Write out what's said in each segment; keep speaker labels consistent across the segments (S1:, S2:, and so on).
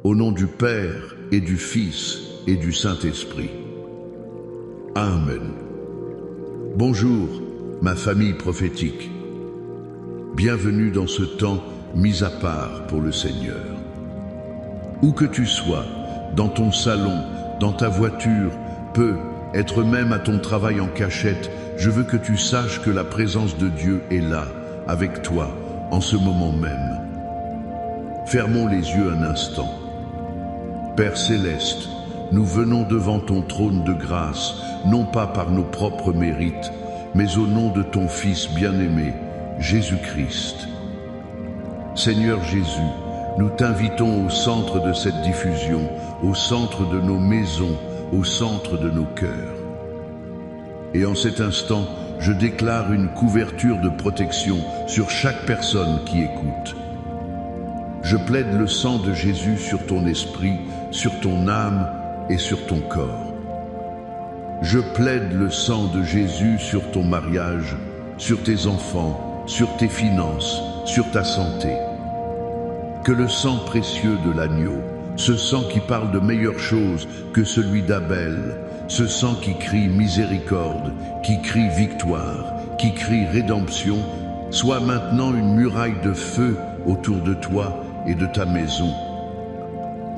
S1: Au nom du Père et du Fils et du Saint-Esprit. Amen. Bonjour, ma famille prophétique. Bienvenue dans ce temps mis à part pour le Seigneur. Où que tu sois, dans ton salon, dans ta voiture, être même à ton travail en cachette, je veux que tu saches que la présence de Dieu est là, avec toi, en ce moment même. Fermons les yeux un instant. Père céleste, nous venons devant ton trône de grâce, non pas par nos propres mérites, mais au nom de ton Fils bien-aimé, Jésus-Christ. Seigneur Jésus, nous t'invitons au centre de cette diffusion, au centre de nos maisons, au centre de nos cœurs. Et en cet instant, je déclare une couverture de protection sur chaque personne qui écoute. Je plaide le sang de Jésus sur ton esprit, sur ton âme et sur ton corps. Je plaide le sang de Jésus sur ton mariage, sur tes enfants, sur tes finances, sur ta santé. Que le sang précieux de l'agneau, ce sang qui parle de meilleures choses que celui d'Abel, ce sang qui crie miséricorde, qui crie victoire, qui crie rédemption, soit maintenant une muraille de feu autour de toi et de ta maison.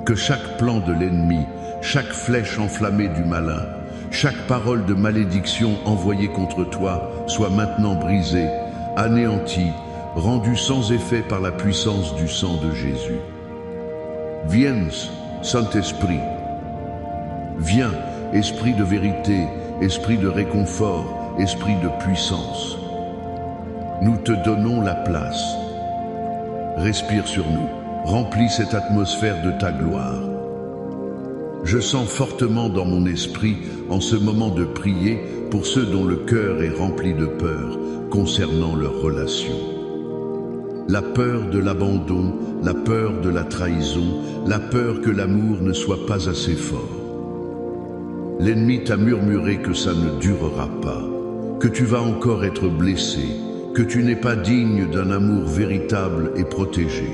S1: Que chaque plan de l'ennemi, chaque flèche enflammée du malin, chaque parole de malédiction envoyée contre toi soit maintenant brisée, anéantie, rendue sans effet par la puissance du sang de Jésus. Viens, Saint-Esprit. Viens, Esprit de vérité, Esprit de réconfort, Esprit de puissance. Nous te donnons la place. Respire sur nous, remplis cette atmosphère de ta gloire. Je sens fortement dans mon esprit, en ce moment de prier, pour ceux dont le cœur est rempli de peur concernant leurs relations. La peur de l'abandon, la peur de la trahison, la peur que l'amour ne soit pas assez fort. L'ennemi t'a murmuré que ça ne durera pas, que tu vas encore être blessé, que tu n'es pas digne d'un amour véritable et protégé.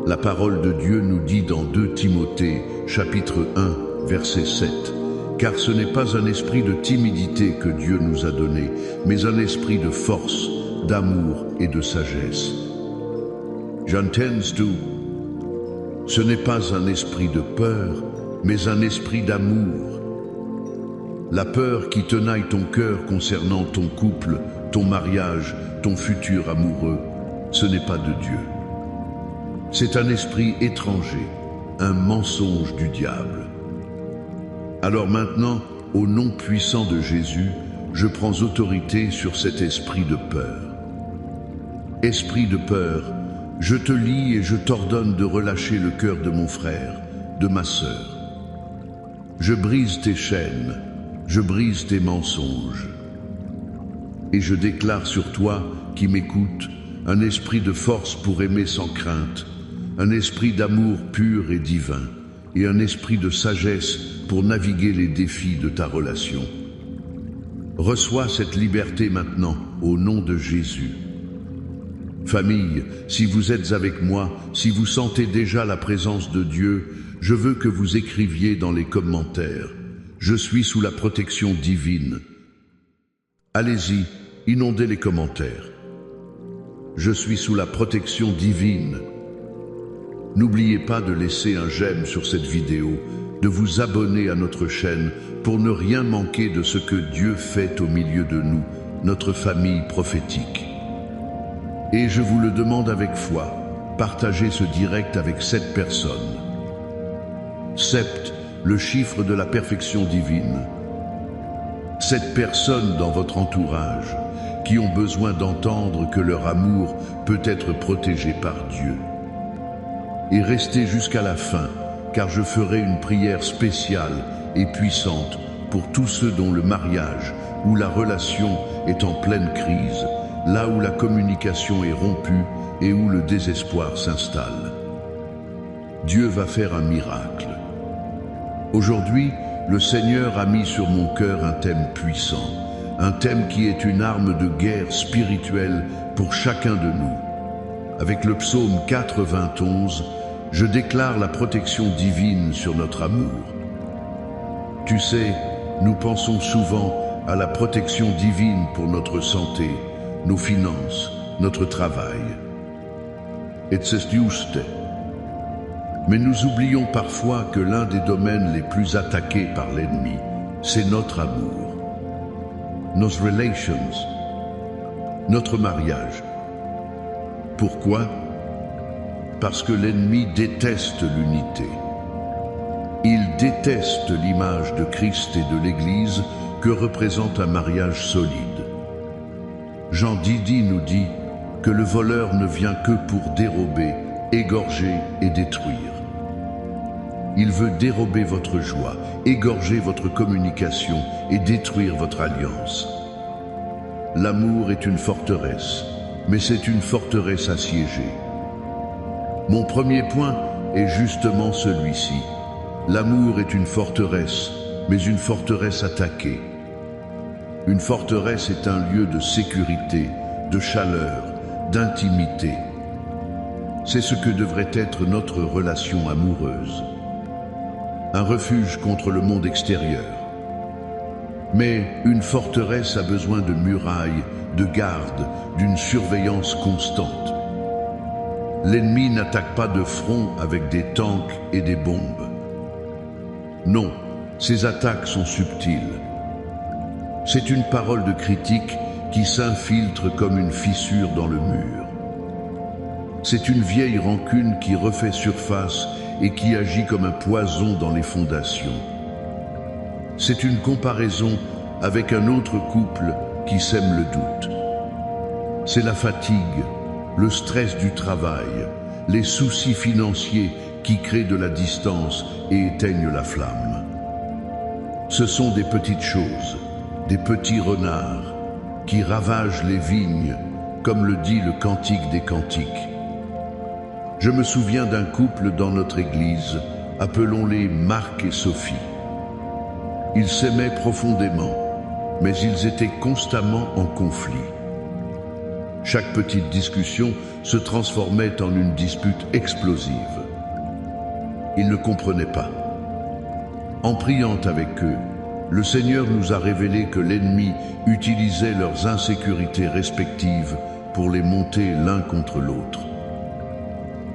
S1: La parole de Dieu nous dit dans 2 Timothée, chapitre 1, verset 7, « Car ce n'est pas un esprit de timidité que Dieu nous a donné, mais un esprit de force, d'amour et de sagesse. » J'entends-tu? Ce n'est pas un esprit de peur, mais un esprit d'amour. La peur qui tenaille ton cœur concernant ton couple, ton mariage, ton futur amoureux, ce n'est pas de Dieu. C'est un esprit étranger, un mensonge du diable. Alors maintenant, au nom puissant de Jésus, je prends autorité sur cet esprit de peur. Esprit de peur, je te lie et je t'ordonne de relâcher le cœur de mon frère, de ma sœur. Je brise tes chaînes, je brise tes mensonges. Et je déclare sur toi, qui m'écoute, un esprit de force pour aimer sans crainte, un esprit d'amour pur et divin, et un esprit de sagesse pour naviguer les défis de ta relation. Reçois cette liberté maintenant, au nom de Jésus. Famille, si vous êtes avec moi, si vous sentez déjà la présence de Dieu, je veux que vous écriviez dans les commentaires « Je suis sous la protection divine ». Allez-y, inondez les commentaires. Je suis sous la protection divine. N'oubliez pas de laisser un j'aime sur cette vidéo, de vous abonner à notre chaîne pour ne rien manquer de ce que Dieu fait au milieu de nous, notre famille prophétique. Et je vous le demande avec foi, partagez ce direct avec 7 personnes. 7, le chiffre de la perfection divine. 7 personnes dans votre entourage qui ont besoin d'entendre que leur amour peut être protégé par Dieu. Et restez jusqu'à la fin, car je ferai une prière spéciale et puissante pour tous ceux dont le mariage ou la relation est en pleine crise, là où la communication est rompue et où le désespoir s'installe. Dieu va faire un miracle. Aujourd'hui, le Seigneur a mis sur mon cœur un thème puissant, un thème qui est une arme de guerre spirituelle pour chacun de nous. Avec le psaume 4, 21, je déclare la protection divine sur notre amour. Tu sais, nous pensons souvent à la protection divine pour notre santé, nos finances, notre travail. Et c'est juste. Mais nous oublions parfois que l'un des domaines les plus attaqués par l'ennemi, c'est notre amour, nos relations, notre mariage. Pourquoi? Parce que l'ennemi déteste l'unité. Il déteste l'image de Christ et de l'Église que représente un mariage solide. Jean Didi nous dit que le voleur ne vient que pour dérober, égorger et détruire. Il veut dérober votre joie, égorger votre communication et détruire votre alliance. L'amour est une forteresse, mais c'est une forteresse assiégée. Mon premier point est justement celui-ci. L'amour est une forteresse, mais une forteresse attaquée. Une forteresse est un lieu de sécurité, de chaleur, d'intimité. C'est ce que devrait être notre relation amoureuse. Un refuge contre le monde extérieur. Mais une forteresse a besoin de murailles, de gardes, d'une surveillance constante. L'ennemi n'attaque pas de front avec des tanks et des bombes. Non, ces attaques sont subtiles. C'est une parole de critique qui s'infiltre comme une fissure dans le mur. C'est une vieille rancune qui refait surface et qui agit comme un poison dans les fondations. C'est une comparaison avec un autre couple qui sème le doute. C'est la fatigue, le stress du travail, les soucis financiers qui créent de la distance et éteignent la flamme. Ce sont des petites choses, des petits renards qui ravagent les vignes, comme le dit le Cantique des Cantiques. Je me souviens d'un couple dans notre église, appelons-les Marc et Sophie. Ils s'aimaient profondément, mais ils étaient constamment en conflit. Chaque petite discussion se transformait en une dispute explosive. Ils ne comprenaient pas. En priant avec eux, le Seigneur nous a révélé que l'ennemi utilisait leurs insécurités respectives pour les monter l'un contre l'autre.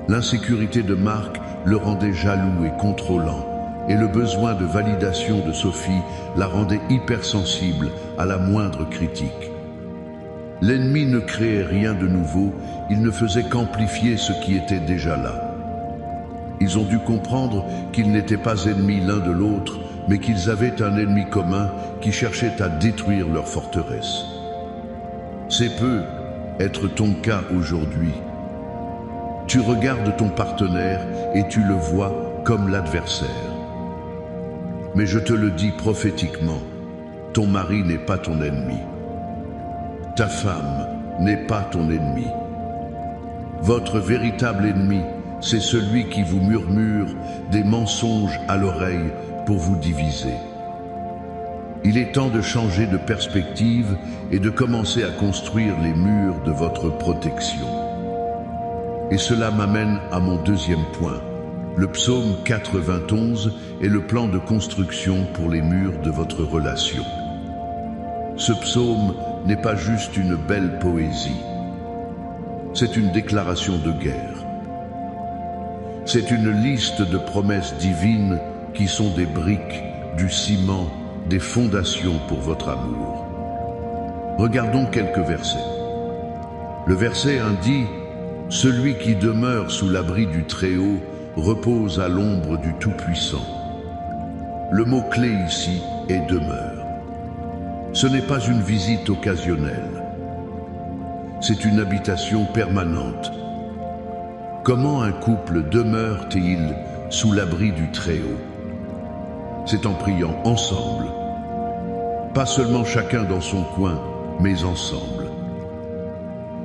S1: L'insécurité de Marc le rendait jaloux et contrôlant, et le besoin de validation de Sophie la rendait hypersensible à la moindre critique. L'ennemi ne créait rien de nouveau, il ne faisait qu'amplifier ce qui était déjà là. Ils ont dû comprendre qu'ils n'étaient pas ennemis l'un de l'autre, mais qu'ils avaient un ennemi commun qui cherchait à détruire leur forteresse. C'est peu être ton cas aujourd'hui. Tu regardes ton partenaire et tu le vois comme l'adversaire. Mais je te le dis prophétiquement, ton mari n'est pas ton ennemi. Ta femme n'est pas ton ennemi. Votre véritable ennemi, c'est celui qui vous murmure des mensonges à l'oreille pour vous diviser. Il est temps de changer de perspective et de commencer à construire les murs de votre protection. Et cela m'amène à mon deuxième point. Le psaume 91 est le plan de construction pour les murs de votre relation. Ce psaume n'est pas juste une belle poésie. C'est une déclaration de guerre. C'est une liste de promesses divines qui sont des briques, du ciment, des fondations pour votre amour. Regardons quelques versets. Le verset 1 dit « Celui qui demeure sous l'abri du Très-Haut repose à l'ombre du Tout-Puissant ». Le mot-clé ici est « demeure ». Ce n'est pas une visite occasionnelle. C'est une habitation permanente. Comment un couple demeure-t-il sous l'abri du Très-Haut? C'est en priant ensemble. Pas seulement chacun dans son coin, mais ensemble.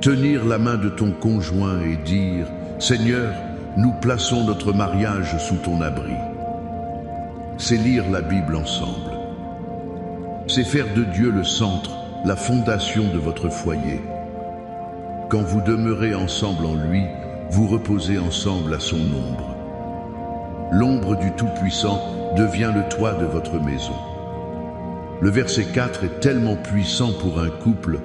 S1: Tenir la main de ton conjoint et dire « Seigneur, nous plaçons notre mariage sous ton abri ». C'est lire la Bible ensemble. C'est faire de Dieu le centre, la fondation de votre foyer. Quand vous demeurez ensemble en lui, vous reposez ensemble à son ombre. l'ombre du Tout-Puissant devient le toit de votre maison. Le verset 4 est tellement puissant pour un couple,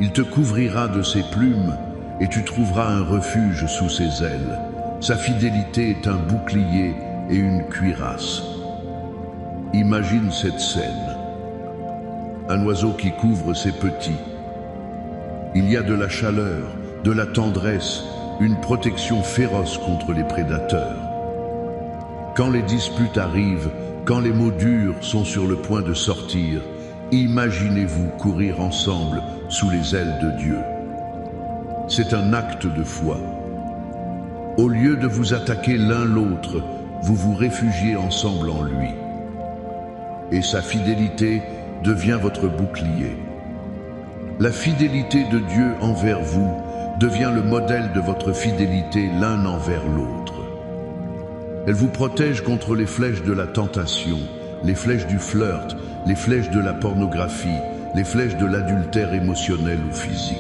S1: il te couvrira de ses plumes et tu trouveras un refuge sous ses ailes. Sa fidélité est un bouclier et une cuirasse. Imagine cette scène. Un oiseau qui couvre ses petits. Il y a de la chaleur, de la tendresse, une protection féroce contre les prédateurs. Quand les disputes arrivent, quand les mots durs sont sur le point de sortir, imaginez-vous courir ensemble sous les ailes de Dieu. C'est un acte de foi. Au lieu de vous attaquer l'un l'autre, vous vous réfugiez ensemble en lui. Et sa fidélité devient votre bouclier. La fidélité de Dieu envers vous devient le modèle de votre fidélité l'un envers l'autre. Elle vous protège contre les flèches de la tentation, les flèches du flirt, les flèches de la pornographie, les flèches de l'adultère émotionnel ou physique.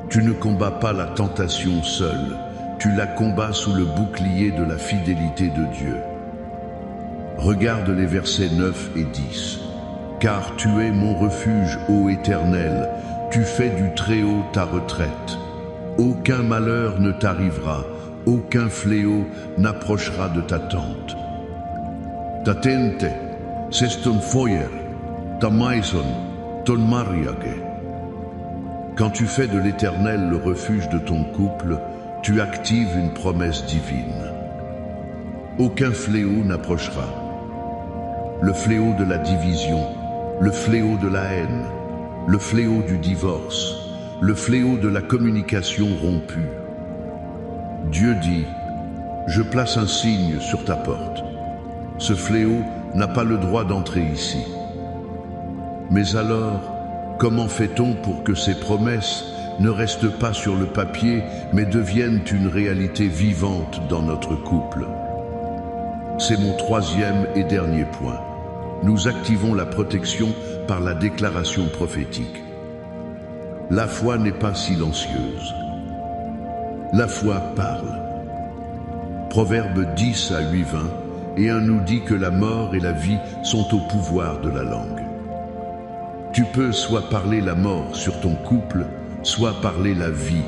S1: Tu ne combats pas la tentation seule, tu la combats sous le bouclier de la fidélité de Dieu. Regarde les versets 9 et 10. Car tu es mon refuge, ô Éternel, tu fais du Très-Haut ta retraite. Aucun malheur ne t'arrivera, aucun fléau n'approchera de ta tente. Ta tente, c'est ton foyer, ta maison, ton mariage. Quand tu fais de l'Éternel le refuge de ton couple, tu actives une promesse divine. Aucun fléau n'approchera. Le fléau de la division, le fléau de la haine, le fléau du divorce, le fléau de la communication rompue. Dieu dit, je place un signe sur ta porte. Ce fléau n'a pas le droit d'entrer ici. Mais alors, comment fait-on pour que ces promesses ne restent pas sur le papier, mais deviennent une réalité vivante dans notre couple? C'est mon troisième et dernier point. Nous activons la protection par la déclaration prophétique. La foi n'est pas silencieuse. La foi parle. Proverbe 10 à 8-20, et un nous dit que la mort et la vie sont au pouvoir de la langue. Tu peux soit parler la mort sur ton couple, soit parler la vie.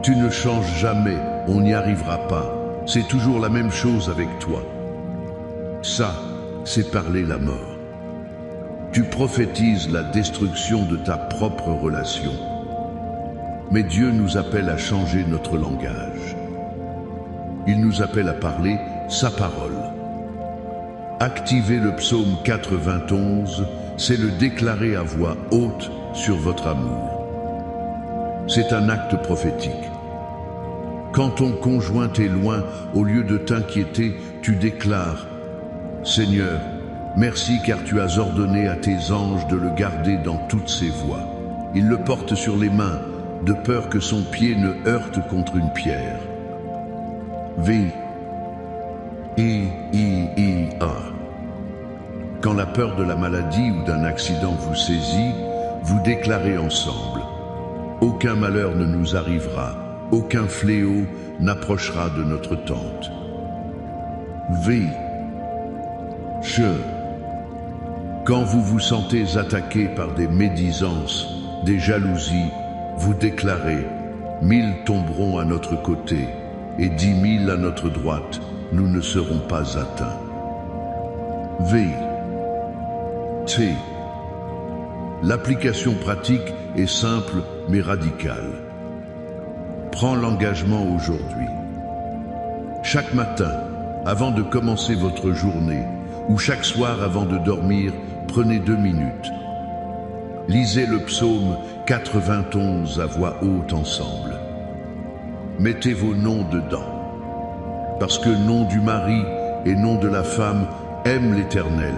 S1: Tu ne changes jamais, on n'y arrivera pas. C'est toujours la même chose avec toi. Ça, c'est parler la mort. Tu prophétises la destruction de ta propre relation. Mais Dieu nous appelle à changer notre langage. Il nous appelle à parler sa parole. Activer le psaume 91, c'est le déclarer à voix haute sur votre amour. C'est un acte prophétique. Quand ton conjoint est loin, au lieu de t'inquiéter, tu déclares « Seigneur, merci car tu as ordonné à tes anges de le garder dans toutes ses voies. Ils le portent sur les mains, de peur que son pied ne heurte contre une pierre. » V-I-I-A. Quand la peur de la maladie ou d'un accident vous saisit, vous déclarez ensemble « Aucun malheur ne nous arrivera, aucun fléau n'approchera de notre tente. » V-Che. Quand vous vous sentez attaqué par des médisances, des jalousies, vous déclarez « 1000 tomberont à notre côté et 10 000 à notre droite, nous ne serons pas atteints. » V-T. L'application pratique est simple mais radicale. Prends l'engagement aujourd'hui. Chaque matin, avant de commencer votre journée, ou chaque soir avant de dormir, prenez 2 minutes. Lisez le psaume 91 à voix haute ensemble. Mettez vos noms dedans. Parce que nom du mari et nom de la femme aiment l'Éternel,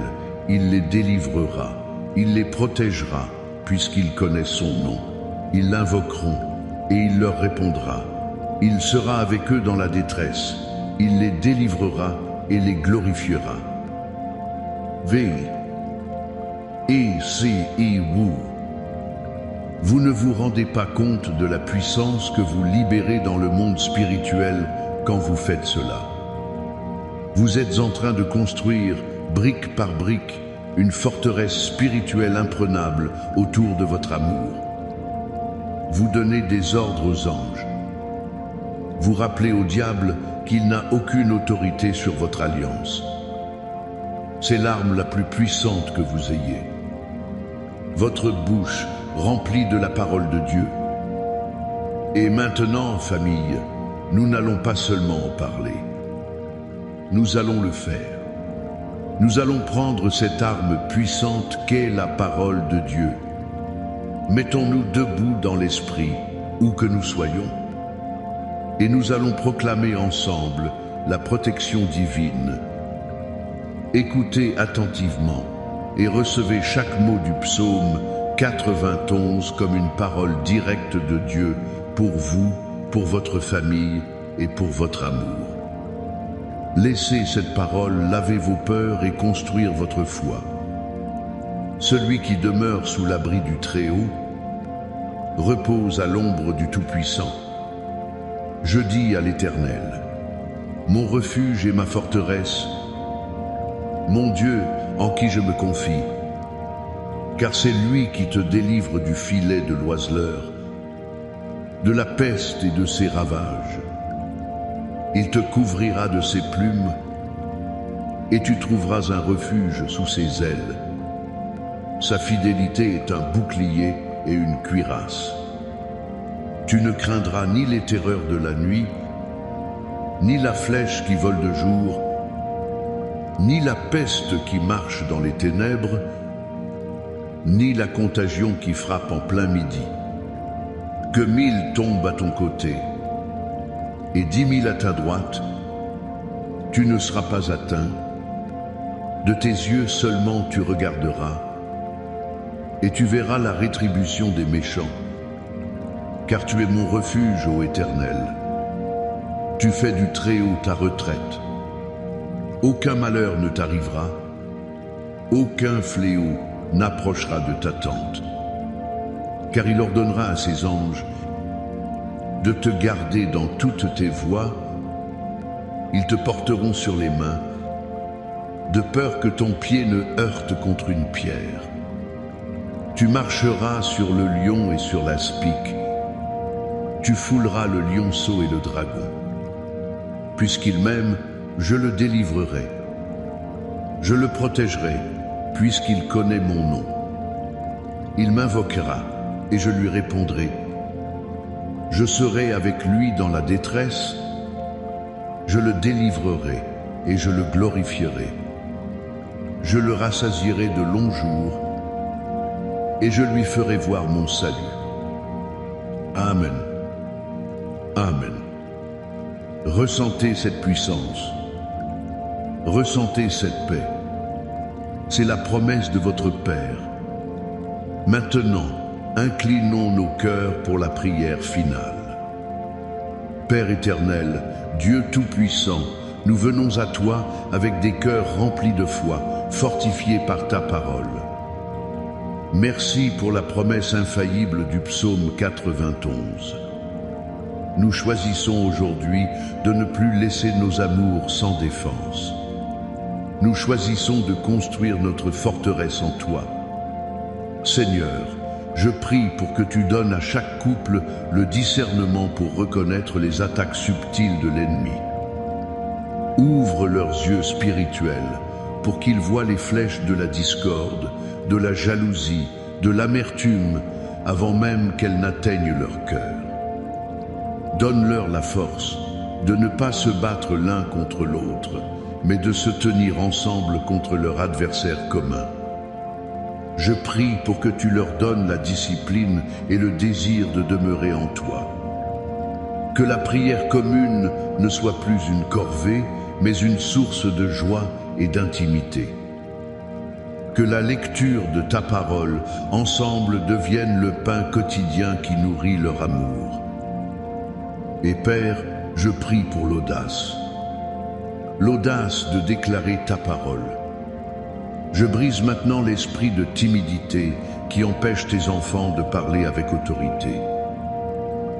S1: il les délivrera, il les protégera, puisqu'il connaît son nom. Ils l'invoqueront et il leur répondra. Il sera avec eux dans la détresse, il les délivrera et les glorifiera. V-E-C-I-W. Vous ne vous rendez pas compte de la puissance que vous libérez dans le monde spirituel quand vous faites cela. Vous êtes en train de construire, brique par brique, une forteresse spirituelle imprenable autour de votre amour. Vous donnez des ordres aux anges. Vous rappelez au diable qu'il n'a aucune autorité sur votre alliance. C'est l'arme la plus puissante que vous ayez. Votre bouche remplie de la parole de Dieu. Et maintenant, famille, nous n'allons pas seulement en parler. Nous allons le faire. Nous allons prendre cette arme puissante qu'est la parole de Dieu. Mettons-nous debout dans l'esprit, où que nous soyons, et nous allons proclamer ensemble la protection divine. Écoutez attentivement et recevez chaque mot du psaume 91 comme une parole directe de Dieu pour vous, pour votre famille et pour votre amour. Laissez cette parole laver vos peurs et construire votre foi. Celui qui demeure sous l'abri du Très-Haut repose à l'ombre du Tout-Puissant. Je dis à l'Éternel, mon refuge et ma forteresse, mon Dieu en qui je me confie, car c'est lui qui te délivre du filet de l'oiseleur, de la peste et de ses ravages. Il te couvrira de ses plumes et tu trouveras un refuge sous ses ailes. Sa fidélité est un bouclier et une cuirasse. Tu ne craindras ni les terreurs de la nuit, ni la flèche qui vole de jour, ni la peste qui marche dans les ténèbres, ni la contagion qui frappe en plein midi. Que 1000 tombent à ton côté et 10 000 à ta droite, tu ne seras pas atteint. De tes yeux seulement tu regarderas, et tu verras la rétribution des méchants, car tu es mon refuge, ô Éternel. Tu fais du Très-Haut ta retraite. Aucun malheur ne t'arrivera, aucun fléau n'approchera de ta tente, car il ordonnera à ses anges de te garder dans toutes tes voies. Ils te porteront sur les mains, de peur que ton pied ne heurte contre une pierre. Tu marcheras sur le lion et sur l'aspic. Tu fouleras le lionceau et le dragon. Puisqu'il m'aime, je le délivrerai. Je le protégerai, puisqu'il connaît mon nom. Il m'invoquera, et je lui répondrai. Je serai avec lui dans la détresse, je le délivrerai et je le glorifierai. Je le rassasierai de longs jours et je lui ferai voir mon salut. Amen. Amen. Ressentez cette puissance. Ressentez cette paix. C'est la promesse de votre Père. Maintenant, inclinons nos cœurs pour la prière finale. Père éternel, Dieu Tout-Puissant, nous venons à toi avec des cœurs remplis de foi, fortifiés par ta parole. Merci pour la promesse infaillible du psaume 91. Nous choisissons aujourd'hui de ne plus laisser nos amours sans défense. Nous choisissons de construire notre forteresse en toi. Seigneur, je prie pour que tu donnes à chaque couple le discernement pour reconnaître les attaques subtiles de l'ennemi. Ouvre leurs yeux spirituels pour qu'ils voient les flèches de la discorde, de la jalousie, de l'amertume, avant même qu'elles n'atteignent leur cœur. Donne-leur la force de ne pas se battre l'un contre l'autre, mais de se tenir ensemble contre leur adversaire commun. Je prie pour que tu leur donnes la discipline et le désir de demeurer en toi. Que la prière commune ne soit plus une corvée, mais une source de joie et d'intimité. Que la lecture de ta parole ensemble devienne le pain quotidien qui nourrit leur amour. Et Père, je prie pour l'audace. L'audace de déclarer ta parole. Je brise maintenant l'esprit de timidité qui empêche tes enfants de parler avec autorité.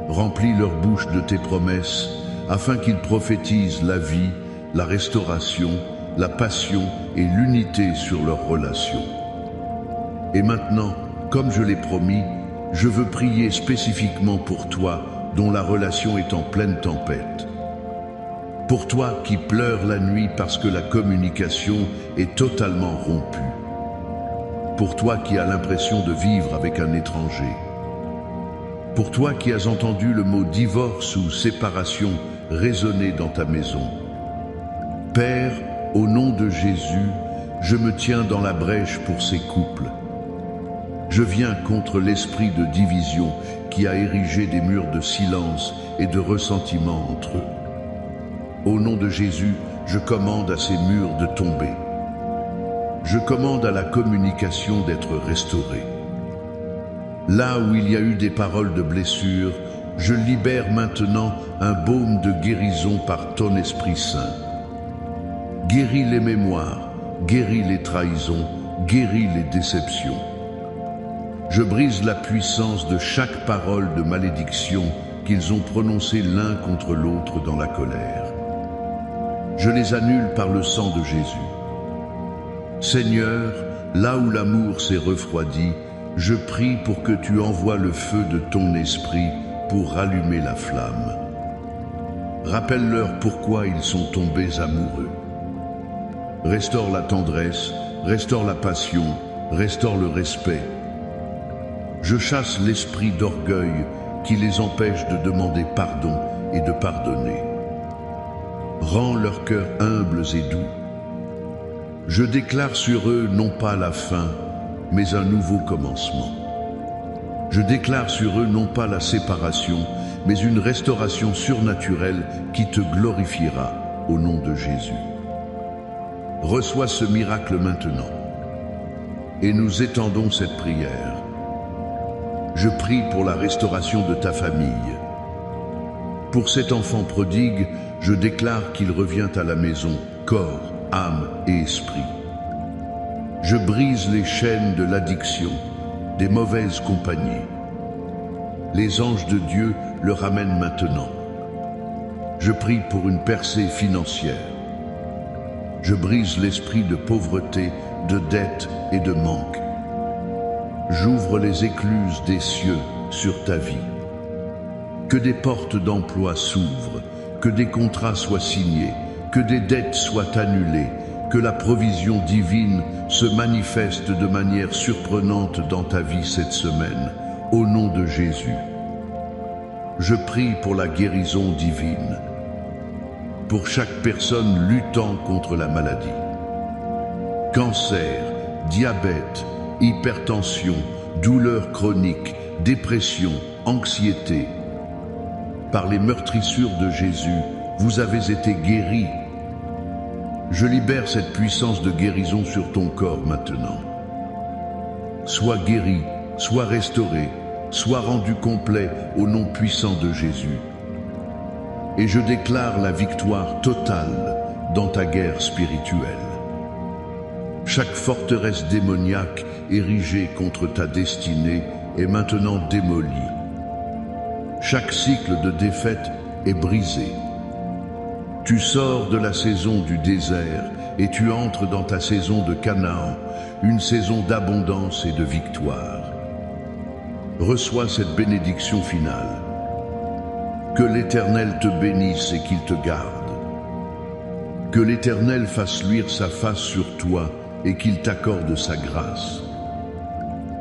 S1: Remplis leur bouche de tes promesses afin qu'ils prophétisent la vie, la restauration, la passion et l'unité sur leur relation. Et maintenant, comme je l'ai promis, je veux prier spécifiquement pour toi dont la relation est en pleine tempête. Pour toi qui pleures la nuit parce que la communication est totalement rompue. Pour toi qui as l'impression de vivre avec un étranger. Pour toi qui as entendu le mot divorce ou séparation résonner dans ta maison. Père, au nom de Jésus, je me tiens dans la brèche pour ces couples. Je viens contre l'esprit de division qui a érigé des murs de silence et de ressentiment entre eux. Au nom de Jésus, je commande à ces murs de tomber. Je commande à la communication d'être restaurée. Là où il y a eu des paroles de blessure, je libère maintenant un baume de guérison par ton Esprit Saint. Guéris les mémoires, guéris les trahisons, guéris les déceptions. Je brise la puissance de chaque parole de malédiction qu'ils ont prononcée l'un contre l'autre dans la colère. Je les annule par le sang de Jésus. Seigneur, là où l'amour s'est refroidi, je prie pour que tu envoies le feu de ton esprit pour rallumer la flamme. Rappelle-leur pourquoi ils sont tombés amoureux. Restaure la tendresse, restaure la passion, restaure le respect. Je chasse l'esprit d'orgueil qui les empêche de demander pardon et de pardonner. Rends leurs cœurs humbles et doux. Je déclare sur eux non pas la fin, mais un nouveau commencement. Je déclare sur eux non pas la séparation, mais une restauration surnaturelle qui te glorifiera au nom de Jésus. Reçois ce miracle maintenant et nous étendons cette prière. Je prie pour la restauration de ta famille. Pour cet enfant prodigue, je déclare qu'il revient à la maison, corps, âme et esprit. Je brise les chaînes de l'addiction, des mauvaises compagnies. Les anges de Dieu le ramènent maintenant. Je prie pour une percée financière. Je brise l'esprit de pauvreté, de dette et de manque. J'ouvre les écluses des cieux sur ta vie. Que des portes d'emploi s'ouvrent, que des contrats soient signés, que des dettes soient annulées, que la provision divine se manifeste de manière surprenante dans ta vie cette semaine, au nom de Jésus. Je prie pour la guérison divine, pour chaque personne luttant contre la maladie. Cancer, diabète, hypertension, douleurs chroniques, dépression, anxiété. Par les meurtrissures de Jésus, vous avez été guéris. Je libère cette puissance de guérison sur ton corps maintenant. Sois guéri, sois restauré, sois rendu complet au nom puissant de Jésus. Et je déclare la victoire totale dans ta guerre spirituelle. Chaque forteresse démoniaque érigée contre ta destinée est maintenant démolie. Chaque cycle de défaite est brisé. Tu sors de la saison du désert et tu entres dans ta saison de Canaan, une saison d'abondance et de victoire. Reçois cette bénédiction finale. Que l'Éternel te bénisse et qu'il te garde. Que l'Éternel fasse luire sa face sur toi et qu'il t'accorde sa grâce.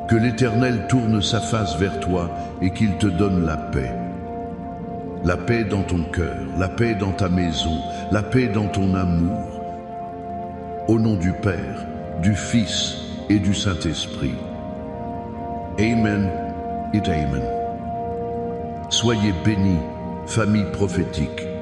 S1: Que l'Éternel tourne sa face vers toi et qu'il te donne la paix. La paix dans ton cœur, la paix dans ta maison, la paix dans ton amour. Au nom du Père, du Fils et du Saint-Esprit. Amen et Amen. Soyez bénis, famille prophétique.